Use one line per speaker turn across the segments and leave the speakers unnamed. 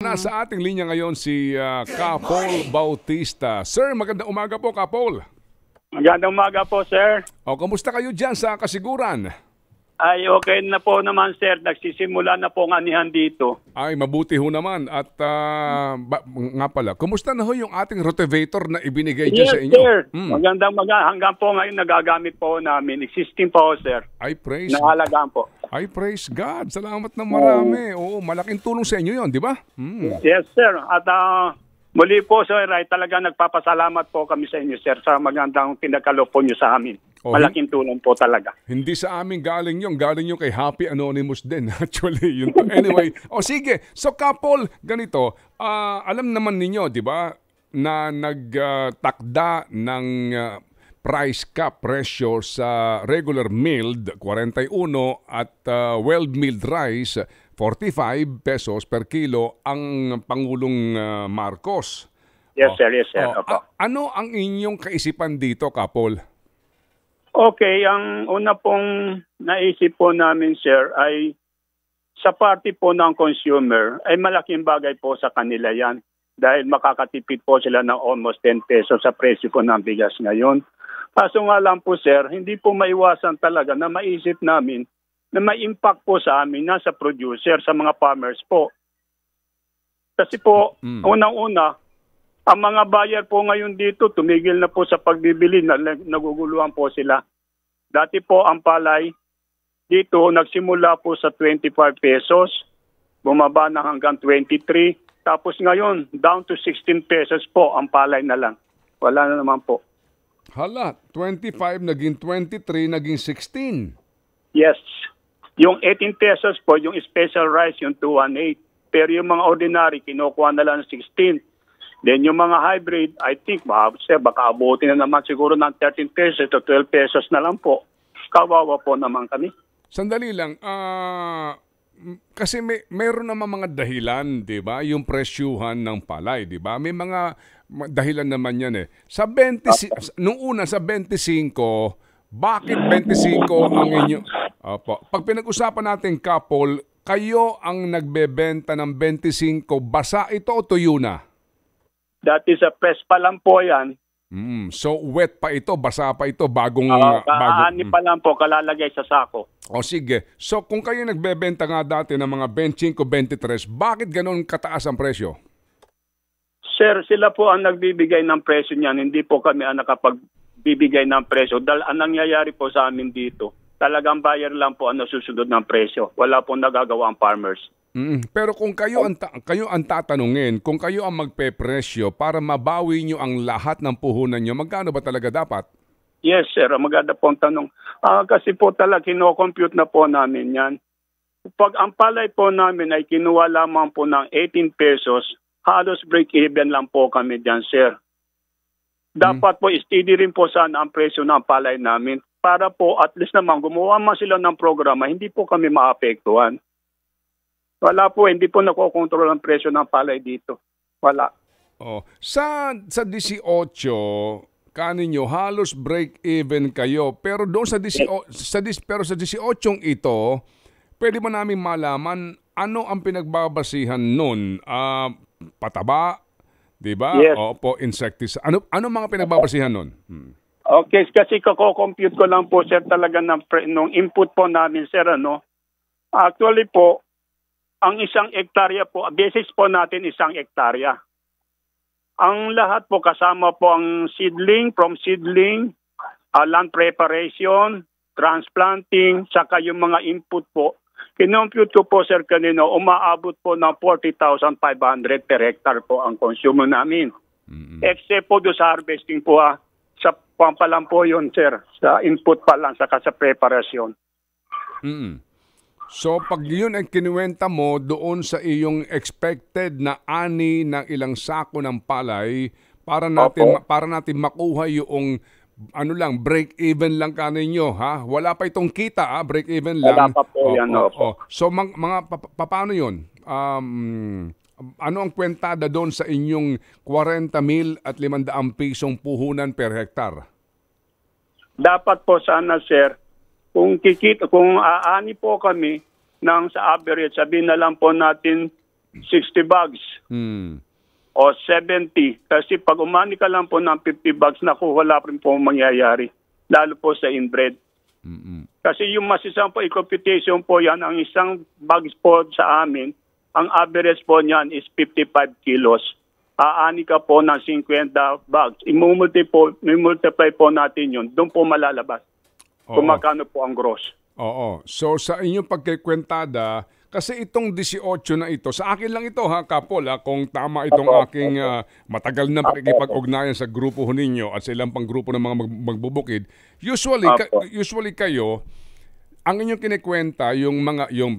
Nasa ating linya ngayon si Kapol Bautista. Sir, magandang umaga po, Kapol.
Magandang umaga po, sir.
O, kamusta kayo dyan sa kasiguran?
Ay, okay na po naman, sir. Nagsisimula na po ang anihan dito.
Ay, mabuti ho naman. At nga pala, kumusta na ho yung ating rotivator na ibinigay dyan sa inyo?
Yes, sir. Magandang hanggang po ngayon nagagamit po namin. Existing po, sir.
Ay, praise.
Nahalagaan po.
Ay, praise God. Salamat na marami. Oo, malaking tulong sa inyo yon, di ba?
Yes, sir. At muli po, sir, ay talaga nagpapasalamat po kami sa inyo, sir, sa magandang pinagkaloob po nyo sa amin. Malaking tulong po talaga.
Hindi sa amin galing yung kay Happy Anonymous din. Actually, yun. Anyway, sige. So, Kapol, ganito, alam naman ninyo, di ba, na nagtakda ng price cap presyo sa regular milled 41 at well-milled rice 45 pesos per kilo ang Pangulong Marcos.
Yes, sir. Yes, sir.
Ano ang inyong kaisipan dito, Kapol?
Okay, ang una pong naisip po namin, sir, ay sa party po ng consumer, ay malaking bagay po sa kanila yan. Dahil makakatipid po sila ng almost 10 pesos sa presyo po ng bigas ngayon. Kaso nga lang po, sir, hindi po maiwasan talaga na maisip namin na may impact po sa amin na sa producer, sa mga farmers po. Kasi po, unang-una, ang mga buyer po ngayon dito, tumigil na po sa pagbibili, naguguluhan po sila. Dati po ang palay, dito nagsimula po sa 25 pesos, bumaba na hanggang 23, tapos ngayon, down to 16 pesos po ang palay na lang. Wala na naman po.
Hala, 25, naging 23, naging 16.
Yes. Yung 18 pesos po, yung special rice, yung 218. Pero yung mga ordinary, kinukuha na lang 16. Then yung mga hybrid, I think, baka abutin na naman siguro ng 13 pesos to 12 pesos na lang po. Kawawa po naman kami.
Sandali lang, kasi meron naman mga dahilan, di ba? Yung presyuhan ng palay, di ba? May mga dahilan naman yan eh. Sa 20, nung una sa 25, bakit 25 ang inyo? Opo. Pag pinag-usapan natin, Kapol, kayo ang nagbebenta ng 25, basa ito o tuyo na?
Dati sa press pa lang po yan.
So wet pa ito, basa pa ito, bagong...
Kaani pa lang po, kalalagay sa sako.
O sige. So kung kayo nagbebenta nga dati ng mga 25, 23, bakit ganun kataas ang presyo?
Sir, sila po ang nagbibigay ng presyo niyan. Hindi po kami ang nakapagbibigay ng presyo. Dahil ang nangyayari po sa amin dito, talagang buyer lang po ang nasusunod ng presyo. Wala pong nagagawa ang farmers.
Pero kung kayo ang tatanungin, kung kayo ang magpepresyo para mabawi nyo ang lahat ng puhunan nyo, magkano ba talaga dapat?
Yes, sir. Maganda po ang tanong. Kasi po talaga kino-compute na po namin yan. Pag ang palay po namin ay kinuha lamang po ng 18 pesos, halos break-even lang po kami dyan, sir. Dapat po steady rin po sana ang presyo ng palay namin para po at least naman gumawa man sila ng programa, hindi po kami maapektuhan. Wala po, hindi po nakokontrol ang presyo ng palay dito. Wala.
Sa 18, kaninyo, halos break-even kayo. Pero doon sa 18 ito, pwede ba namin malaman ano ang pinagbabasihan nun? Pataba, di ba?
Yes.
Opo, insecticide. Ano mga pinagbabasihan nun?
Okay, kasi kako-compute ko lang po, sir, talaga nung input po namin, sir, Actually po, ang isang hektarya po, basis po natin isang hektarya. Ang lahat po kasama po ang from seedling, land preparation, transplanting, saka yung mga input po. Kinompute ko po, sir, kanino, umaabot po ng 40,500 per hectare po ang consumo namin. Except po do sa harvesting po, sa pampalan po yun, sir, sa input pa lang, saka sa preparasyon.
So pag yun ay kinuwenta mo doon sa iyong expected na ani ng ilang sako ng palay para natin makuha yung break even lang kaninyo, ha? Wala pa itong kita, break even lang.
Wala pa po yan.
So paano yun? Ano ang kwentada doon sa inyong 40,000 at 500 pisong puhunan per hektar?
Dapat po sana, sir, kung aani po kami ng sa average, sabihin na lang po natin 60 bags
Mm.
o 70. Kasi pag umani ka lang po ng 50 bags, naku, wala rin po mangyayari. Lalo po sa inbred.
Mm-mm.
Kasi yung masisang po, i-computation po yan, ang isang bags po sa amin, ang average po niyan is 55 kilos. Aani ka po ng 50 bags. I-multiply po natin yun. Doon po malalabas kung
Oo.
magkano po ang gross.
Oo. So sa inyong pagkikwentada, kasi itong 18 na ito, sa akin lang ito ha, Kapol, ha, kung tama itong
Apo,
aking matagal na pakikipag-ugnayan sa grupo ho ninyo at sa ilang pang grupo ng mga magbubukid, usually,
Apo.
usually kayo, ang inyong kinikwenta, yung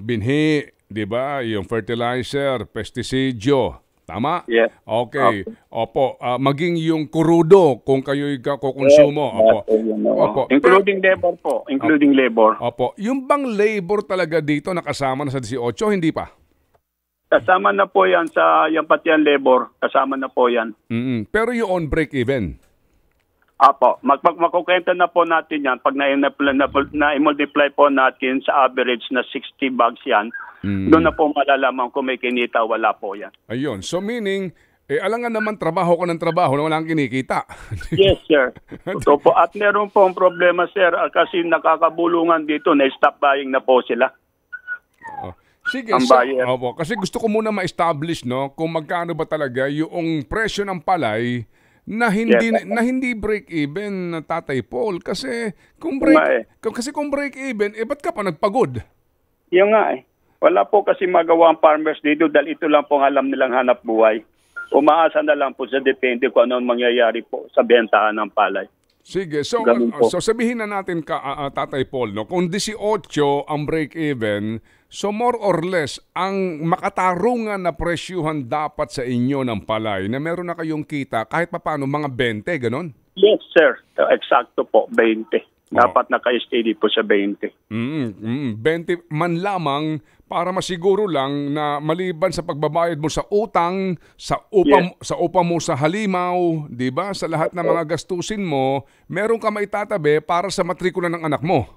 binhi, di ba? Yung fertilizer, pestisidyo. Tama?
Yes.
Okay. Opo. Maging yung kurudo kung kayo'y kukonsumo. Opo. Opo.
Including labor po. Including labor.
Opo. Yung bang labor talaga dito nakasama na sa 18, hindi pa?
Kasama na po yan sa yung pati ang labor. Kasama na po yan.
Mm-mm. Pero yung on break even.
Apo. Makukwenta na po natin yan. Pag na-multiply po natin sa average na 60 bags yan, doon na po malalaman kung may kinita, wala po yan.
Ayun. So meaning, alangan naman trabaho ko ng trabaho na walang kinikita.
Yes, sir. Totoo po. At meron po ang problema, sir, kasi nakakabulungan dito, na-stop buying na po sila.
Oh. Sige,
Ang buyer.
opo, kasi gusto ko muna ma-establish no kung magkano ba talaga yung presyo ng palay na hindi
Yes.
na hindi break even, Tatay Paul, kasi kung break even, ba't ka pa nagpagod?
Yung nga eh. Wala po kasi magawa ang farmers dito dahil ito lang po ang alam nilang hanap buhay. Umaasa na lang po sa depende kung ano ang mangyayari po sa bentahan ng palay.
Sige, so
Ganun po.
so sabihin na natin Tatay Paul, no, kung 18 ang break even, so more or less ang makatarungan na presyuhan dapat sa inyo ng palay na meron na kayong kita kahit papaano mga 20, ganon?
Yes, sir. Eksakto po, 20. Dapat naka-steady po sa 20.
20 man lamang para masiguro lang na maliban sa pagbabayad mo sa utang, sa upa mo sa halimaw, 'di ba? Sa lahat ng mga gastusin mo, meron ka maitatabi para sa matrikula ng anak mo.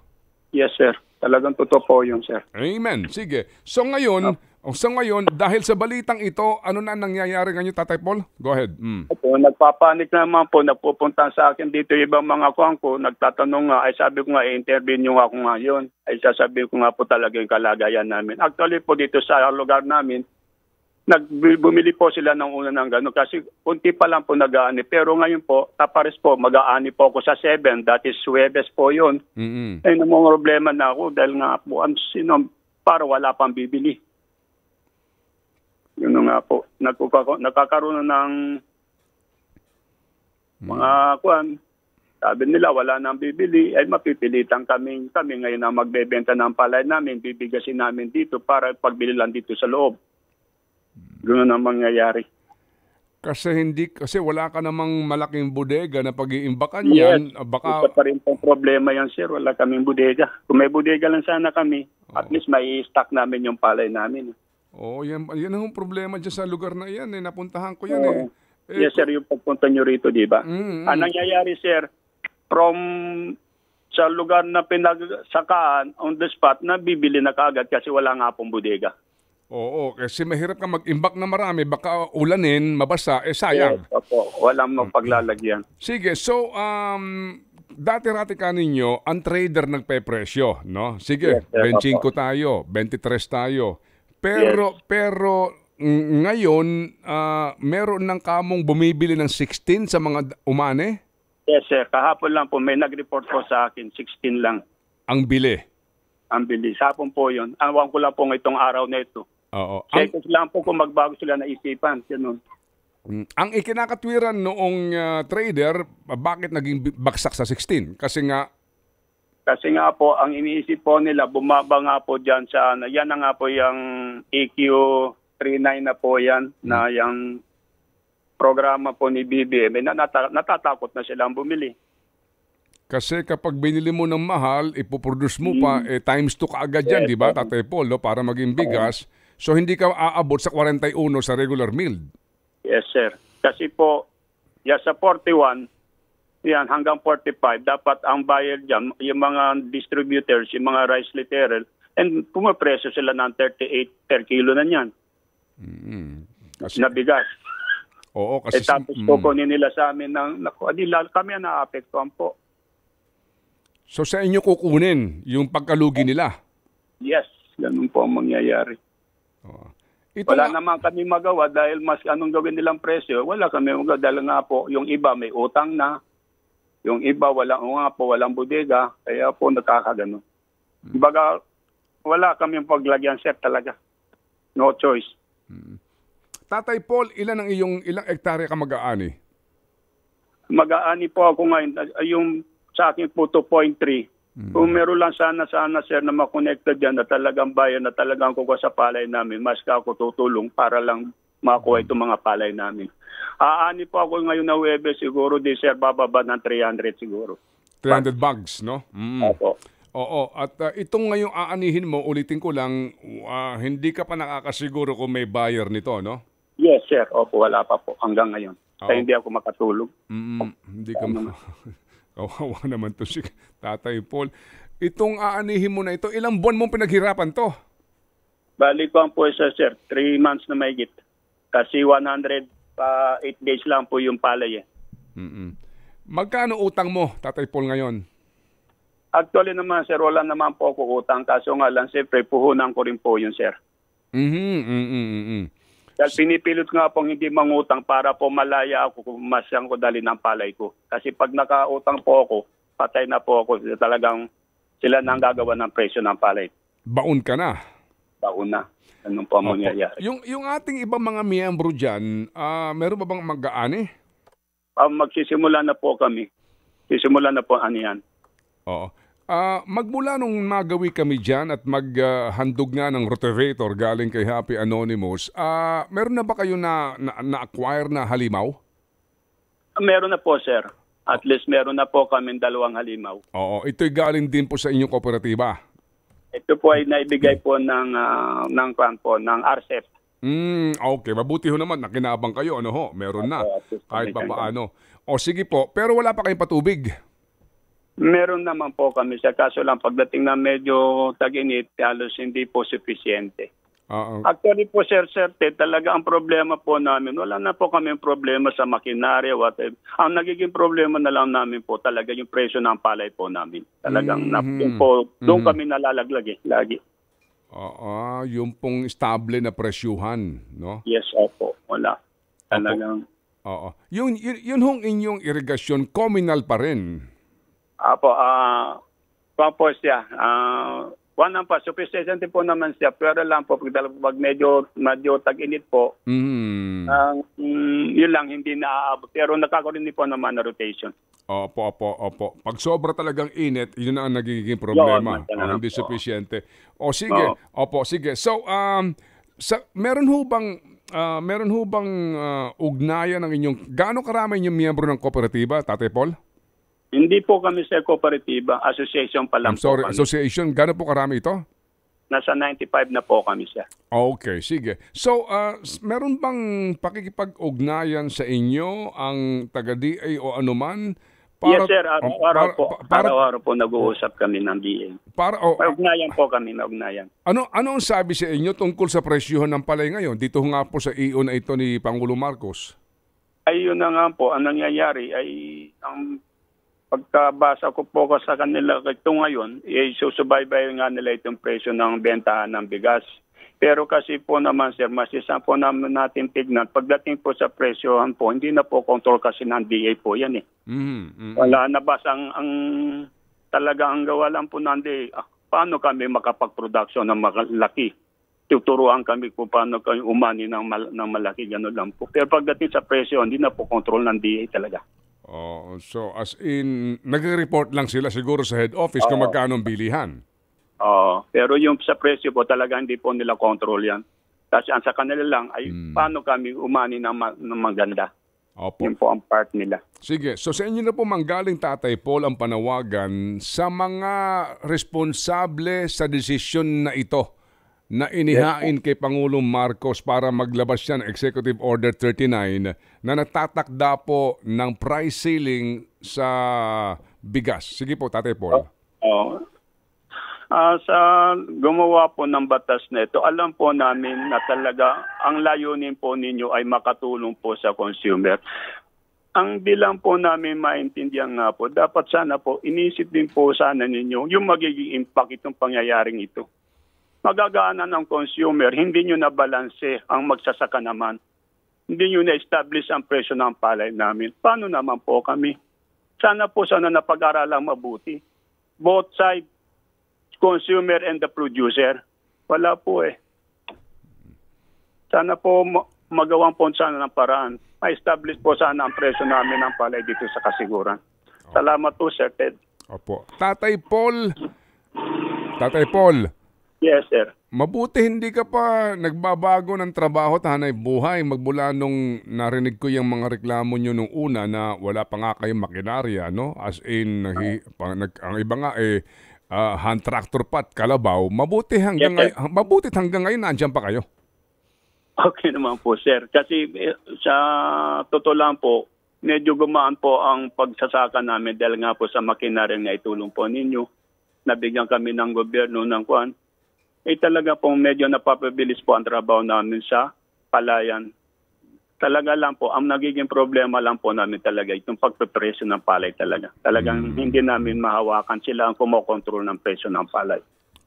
Yes, sir. Talagang totoo po yun, sir.
Amen. Sige. So ngayon, dahil sa balitang ito, ano na nangyayari ngayon, Tatay Paul? Go ahead.
Opo, nagpapanik naman po, nagpupunta sa akin dito ibang mga kuwang ko, nagtatanong nga, ay sabi ko nga, i-interview nyo ako ngayon. Ay sasabihin ko nga po talaga yung kalagayan namin. Actually po dito sa lugar namin, bumili po sila ng una ng gano'n kasi kunti pa lang po nag-aani. Pero ngayon po, tapares po, mag-aani po ako sa 7, that is Huwebes po yun. Ay namang problema na ako dahil nga po, para wala pang bibili. Yun nga po, nakakaroon ng mga kuwan. Sabi nila, wala nang bibili, ay mapipilitan kami ngayon na magbebenta ng palay namin, bibigasin namin dito para pagbili lang dito sa loob. Ganoon ang mangyayari.
Kasi wala ka namang malaking bodega na pag-iimbakan yan.
Yes,
Baka
isa pa rin pong problema yan, sir. Wala kaming bodega. Kung may bodega lang sana kami, at least may stock namin yung palay namin.
yan ang problema dyan sa lugar na yan. Napuntahan ko yan.
Yes, sir, yung pagpunta nyo rito, di ba? Ang nangyayari, sir, from sa lugar na pinagsakaan, on the spot, nabibili na kaagad kasi wala nga pong bodega.
Oo, kasi mahirap ka mag-imbak na marami, baka ulanin, mabasa, sayang.
Yes, opo, walang mapaglalagyan.
Sige, so, dati-rati ka ninyo, ang trader nagpe-presyo, no? Sige,
Yes, sir,
25 tayo, 23 tayo. Pero ngayon, meron ng kamong bumibili ng 16 sa mga umane?
Yes, sir. Kahapon lang po, may nag-report po sa akin, 16 lang.
Ang bili?
Ang bilis. Hapon po yun. Awan ko lang po itong araw na ito.
Oo.
Check lang po kung magbago sila na isipan. Ganun.
Ang ikinakatwiran noong trader, bakit naging bagsak sa 16? Kasi nga
po, ang iniisip po nila, bumaba nga po dyan sa, yan na nga po yung EQ39 na po yan, na yung programa po ni BBM, natatakot na silang bumili.
Kasi kapag binili mo ng mahal, ipoproduce mo pa, times 2 kaagad yan, di ba, Tatay Paul, no, para maging bigas. So hindi ka aabot sa 41 sa regular milled.
Yes, sir. Kasi po, sa 41, yan, hanggang 45, dapat ang buyer dyan, yung mga distributors, yung mga rice literal, and pumapreso sila ng 38 per kilo na yan.
Kasi,
na bigas.
oo, kasi
Tapos kukunin nila sa amin kami ang naapektuhan po.
so sa inyo kukunin yung pagkalugi nila.
Yes, ganun po ang mangyayari.
Ito
Wala
nga-
naman kami magawa dahil mas anong gawin nilang presyo, wala kami magawa dahil nga po yung iba may utang na, yung iba walang bodega, kaya po nakakagano. Kumbaga, wala kami paglagyan sir talaga. No choice.
Tatay Paul, ilang hektarya ka mag-aani?
Mag-aani po ako ngayon, yung sa akin po 2.3. Kung meron lang sana sir na makonected dyan na talagang bayan na talagang kukuha sa palay namin, mas ka ako tutulong para lang makuha itong mga palay namin. Aani po ako ngayon na Huwebes siguro di sir bababa ng 300 siguro.
300 bags, no?
Opo.
Oo, at itong ngayong aanihin mo, ulitin ko lang, hindi ka pa nakakasiguro kung may buyer nito, no?
Yes sir, opo, wala pa po hanggang ngayon. Kaya
Oo.
hindi ako makatulog.
Hindi ka kawawa naman to si Tatay Paul. Itong aanihin mo na ito, ilang buwan mong pinaghirapan to?
Balik ko po sir, 3 months na mahigit. Kasi 108 days lang po yung palay eh.
Magkano utang mo, Tatay Paul, ngayon?
Actually naman sir, wala naman po ako utang. Kaso nga lang, siyempre, puhunan ko rin po yun sir. Dahil pinipilit nga pong hindi mangutang para po malaya ako kung masyang ko dali ng palay ko. Kasi pag nakautang po ako, patay na po ako. Talagang sila na ang gagawa ng presyo ng palay.
Baon ka na.
Baon na. Anong po ang mangyayari?
Yung ating ibang mga miyembro dyan, meron ba bang mag-aani?
Magsisimula na po kami. Sisimula na po anihan.
Oo. Magmula nung magawi kami dyan at maghandog nga ng rotavator galing kay Happy Anonymous, meron na ba kayo na-acquire na halimaw?
Meron na po, sir. At least meron na po kami 2 halimaw.
Oo, ito'y galing din po sa inyong kooperatiba.
Ito po ay naibigay po ng RCEP.
Okay, mabuti ho naman, nakinabang kayo, ano ho, meron na, kahit pa paano. O sige po, pero wala pa kayong patubig?
Meron naman po kami sa kaso lang pagdating na medyo tag-init, halos hindi po sufficiente. Actually po sir, talaga ang problema po namin, wala na po kami problema sa makinarya, whatever. Ang nagiging problema na lang namin po talaga yung presyo ng palay po namin. Talagang doon kami nalalaglag lagi.
Yung pong stable na presyuhan, no?
Yes, opo, wala. Talagang.
Oo. Yun hong inyong irigasyon, communal pa rin.
Apo, po siya. Sufficient po naman siya. Pero lang po, pag medyo tag-init po, yun lang, hindi naaabot. Pero nakakarinig po naman na rotation.
Opo. Pag sobra talagang init, yun ang nagiging problema. Hindi sufficiente. Sige. Opo, sige. So, meron ho bang ugnayan ng inyong, gaano karami inyong miyembro ng kooperatiba, Tatay Paul?
Hindi po kami sa kooperatiba, association pa lang po kami.
Association, gaano po karami ito?
Nasa 95 na po kami siya.
Okay, sige. So, meron bang pakikipag-ugnayan sa inyo ang taga-DA o anuman?
Yes sir, araw-araw po nag-uusap kami ng DA. Ugnayan po kami, ugnayan.
Ano ang sabi sa inyo tungkol sa presyohan ng palay ngayon? Dito nga po sa EO na ito ni Pangulo Marcos.
Ayun na nga po, ang nangyayari ay ang pagkabasa ko po sa kanila ito ngayon, susubaybay nga nila itong presyo ng bentahan ng bigas. Pero kasi po naman sir, masisa po natin tignan, pagdating po sa presyohan po, hindi na po control kasi ng DA po yan eh. Wala na ba ang talaga ang gawa lang po ng DA, paano kami makapag-production ng malaki? Tuturuan kami kung paano kami umani ng malaki, gano'n lang po. Pero pagdating sa presyo, hindi na po control ng DA talaga.
So as in, nag-report lang sila siguro sa head office kung magkano ang bilihan.
Pero yung sa presyo po talaga hindi po nila control yan. Kasi ang sa kanila lang ay paano kami umani ng maganda.
Opo.
Yun po ang part nila.
Sige, so sa inyo na po manggaling Tatay Paul ang panawagan sa mga responsable sa desisyon na ito na inihain kay Pangulong Marcos para maglabas siya ng Executive Order 39 na nagtatakda po ng price ceiling sa bigas. Sige po, Tatay Paul.
Sa gumawa po ng batas na ito, alam po namin na talaga ang layunin po ninyo ay makatulong po sa consumer. Ang bilang po namin maintindihan nga po, dapat sana po inisip din po sana ninyo yung magiging impact itong pangyayaring ito. Magagaanan ng consumer, hindi nyo na balanse ang magsasaka naman. Hindi nyo na-establish ang presyo ng palay namin. Paano naman po kami? Sana napag-aralang mabuti. Both sides, consumer and the producer. Wala po eh. Sana po magawan po sana ng paraan. Ma-establish po sana ang presyo namin ng palay dito sa kasiguran. Salamat po, Sir Ted.
Opo. Tatay Paul.
Yes, sir.
Mabuti hindi ka pa nagbabago ng trabaho, hanay buhay. Magmula nung narinig ko yung mga reklamo nyo nung una na wala pa nga kayong makinarya, no? As in, ang iba nga hand tractor pat, kalabaw. Mabuti hanggang ngayon nandiyan pa kayo.
Okay naman po, sir. Kasi sa totoo lang po, medyo gumaan po ang pagsasaka namin dahil nga po sa makinarya na itulong po ninyo. Nabigyan kami ng gobyerno ng kuwan. Talaga pong medyo napapabilis po ang trabaho namin sa palayan. Talaga lang po, ang nagiging problema lang po namin talaga itong pagpepresyo ng palay talaga. Talagang hindi namin mahawakan, sila ang kumokontrol ng presyo ng palay.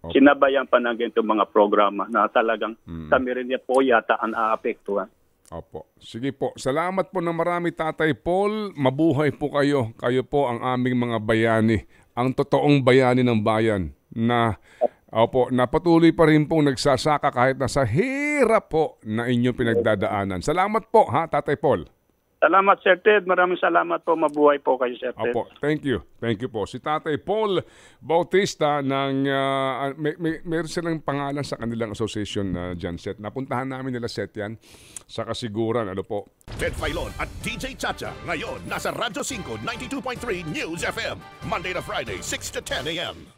Okay. Sinabayan pa ng ganitong mga programa na talagang kami rin po yata ang aapektuhan.
Opo. Sige po. Salamat po na marami, Tatay Paul. Mabuhay po kayo. Kayo po ang aming mga bayani. Ang totoong bayani ng bayan na napatuloy pa rin pong nagsasaka kahit nasa hirap po na inyong pinagdadaanan. Salamat po, Tatay Paul.
Salamat, Sir Ted. Maraming salamat po. Mabuhay po kayo, Sir Ted.
Opo, thank you. Thank you po. Si Tatay Paul Bautista ng meron silang pangalan sa kanilang association dyan, Set. Napuntahan namin nila, Set, yan sa kasiguran. Ano po?
Ted Filon at DJ Chacha. Ngayon, nasa Radyo 5, 92.3 News FM. Monday to Friday, 6 to 10 a.m.